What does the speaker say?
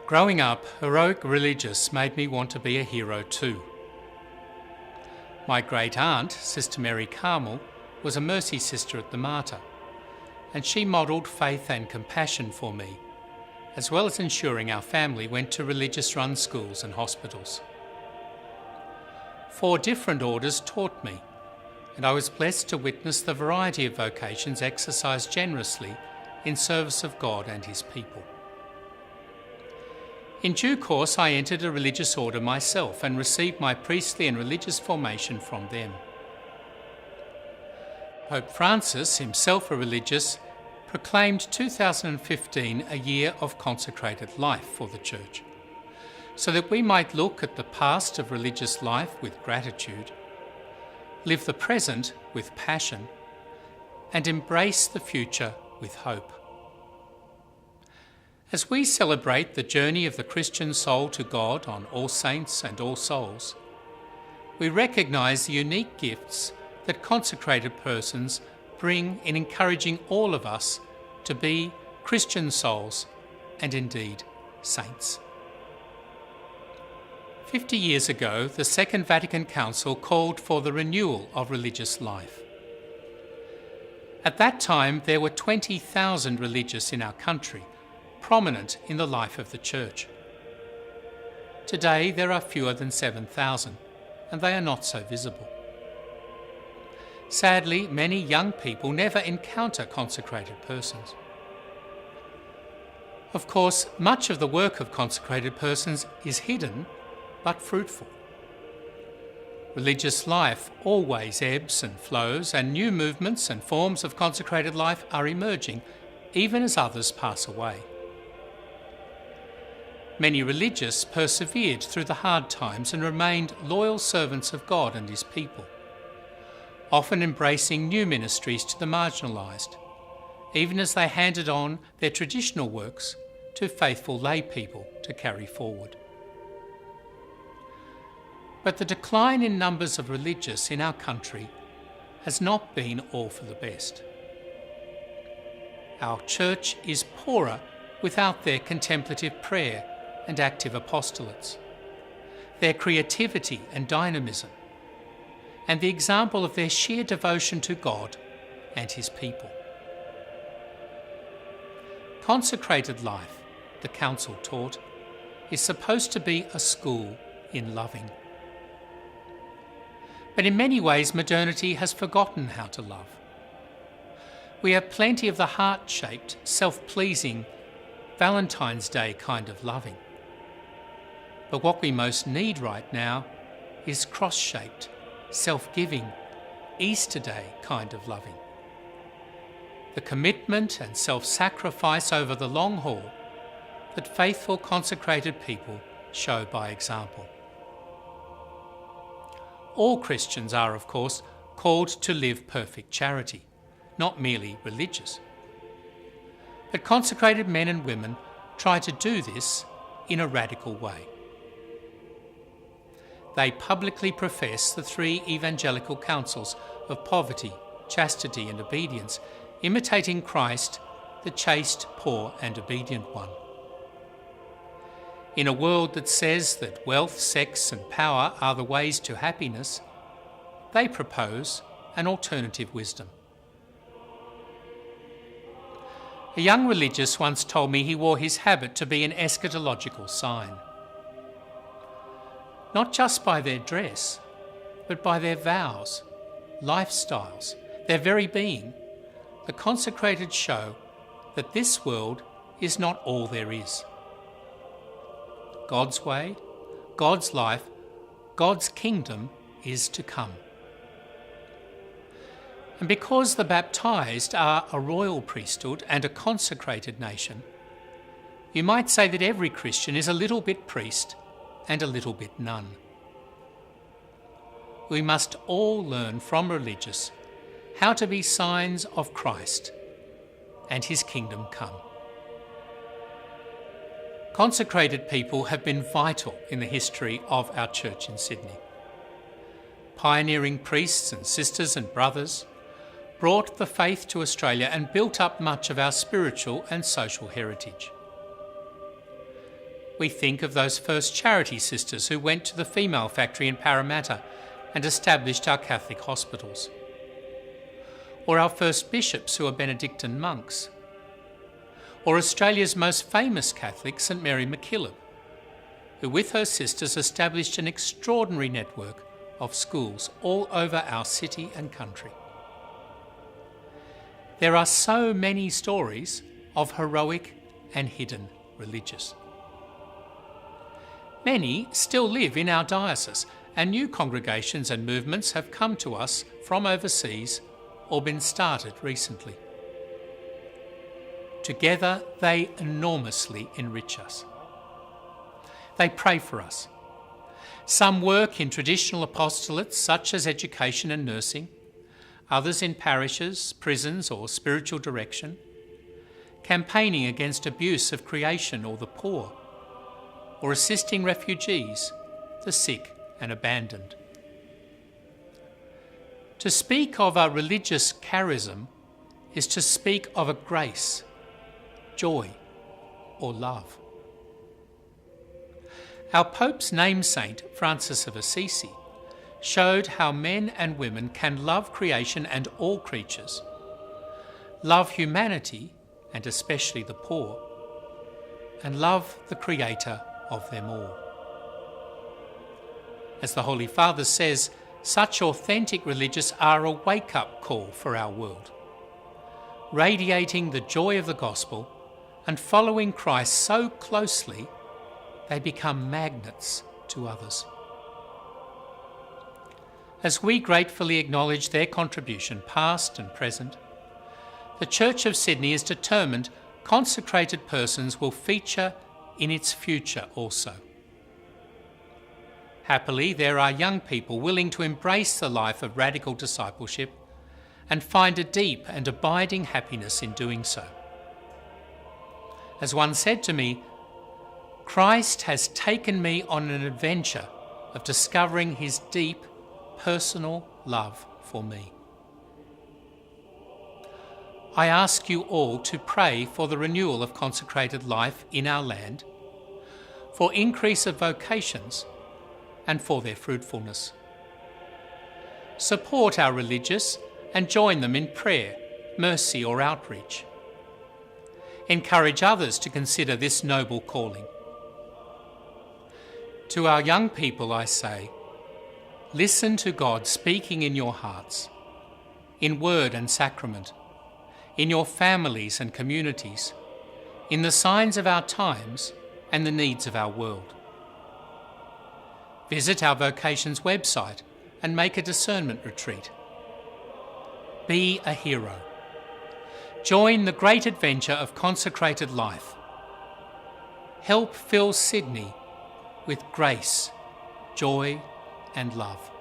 Growing up, heroic religious made me want to be a hero too. My great aunt, Sister Mary Carmel, was a mercy sister at the Mater, and she modelled faith and compassion for me, as well as ensuring our family went to religious-run schools and hospitals. 4 different orders taught me, and I was blessed to witness the variety of vocations exercised generously in service of God and His people. In due course, I entered a religious order myself and received my priestly and religious formation from them. Pope Francis, himself a religious, proclaimed 2015 a year of consecrated life for the Church, so that we might look at the past of religious life with gratitude, live the present with passion, and embrace the future with hope. As we celebrate the journey of the Christian soul to God on All Saints and All Souls, we recognise the unique gifts that consecrated persons bring in encouraging all of us to be Christian souls and indeed saints. 50 years ago, the Second Vatican Council called for the renewal of religious life. At that time, there were 20,000 religious in our country, prominent in the life of the Church. Today, there are fewer than 7,000, and they are not so visible. Sadly, many young people never encounter consecrated persons. Of course, much of the work of consecrated persons is hidden, but fruitful. Religious life always ebbs and flows, and new movements and forms of consecrated life are emerging, even as others pass away. Many religious persevered through the hard times and remained loyal servants of God and His people, often embracing new ministries to the marginalised, even as they handed on their traditional works to faithful lay people to carry forward. But the decline in numbers of religious in our country has not been all for the best. Our Church is poorer without their contemplative prayer and active apostolates, their creativity and dynamism, and the example of their sheer devotion to God and His people. Consecrated life, the Council taught, is supposed to be a school in loving. But in many ways, modernity has forgotten how to love. We have plenty of the heart-shaped, self-pleasing, Valentine's Day kind of loving. But what we most need right now is cross-shaped, self-giving, Easter Day kind of loving. The commitment and self-sacrifice over the long haul that faithful consecrated people show by example. All Christians are, of course, called to live perfect charity, not merely religious. But consecrated men and women try to do this in a radical way. They publicly profess the 3 evangelical counsels of poverty, chastity and obedience, imitating Christ, the chaste, poor and obedient one. In a world that says that wealth, sex and power are the ways to happiness, they propose an alternative wisdom. A young religious once told me he wore his habit to be an eschatological sign. Not just by their dress, but by their vows, lifestyles, their very being, the consecrated show that this world is not all there is. God's way, God's life, God's kingdom is to come. And because the baptised are a royal priesthood and a consecrated nation, you might say that every Christian is a little bit priest and a little bit nun. We must all learn from religious how to be signs of Christ and His kingdom come. Consecrated people have been vital in the history of our Church in Sydney. Pioneering priests and sisters and brothers brought the faith to Australia and built up much of our spiritual and social heritage. We think of those first charity sisters who went to the female factory in Parramatta and established our Catholic hospitals. Or our first bishops who are Benedictine monks. Or Australia's most famous Catholic, St Mary MacKillop, who with her sisters established an extraordinary network of schools all over our city and country. There are so many stories of heroic and hidden religious. Many still live in our diocese, and new congregations and movements have come to us from overseas or been started recently. Together, they enormously enrich us. They pray for us. Some work in traditional apostolates such as education and nursing, others in parishes, prisons or spiritual direction, campaigning against abuse of creation or the poor, or assisting refugees, the sick and abandoned. To speak of a religious charism is to speak of a grace, joy, or love. Our Pope's namesaint, Francis of Assisi, showed how men and women can love creation and all creatures, love humanity and especially the poor, and love the Creator of them all. As the Holy Father says, such authentic religious are a wake-up call for our world, radiating the joy of the gospel and following Christ so closely they become magnets to others. As we gratefully acknowledge their contribution, past and present, the Church of Sydney is determined consecrated persons will feature in its future also. Happily, there are young people willing to embrace the life of radical discipleship and find a deep and abiding happiness in doing so. As one said to me, Christ has taken me on an adventure of discovering his deep, personal love for me. I ask you all to pray for the renewal of consecrated life in our land, for increase of vocations, and for their fruitfulness. Support our religious and join them in prayer, mercy or outreach. Encourage others to consider this noble calling. To our young people I say, listen to God speaking in your hearts, in word and sacrament, in your families and communities, in the signs of our times and the needs of our world. Visit our vocations website and make a discernment retreat. Be a hero. Join the great adventure of consecrated life. Help fill Sydney with grace, joy and love.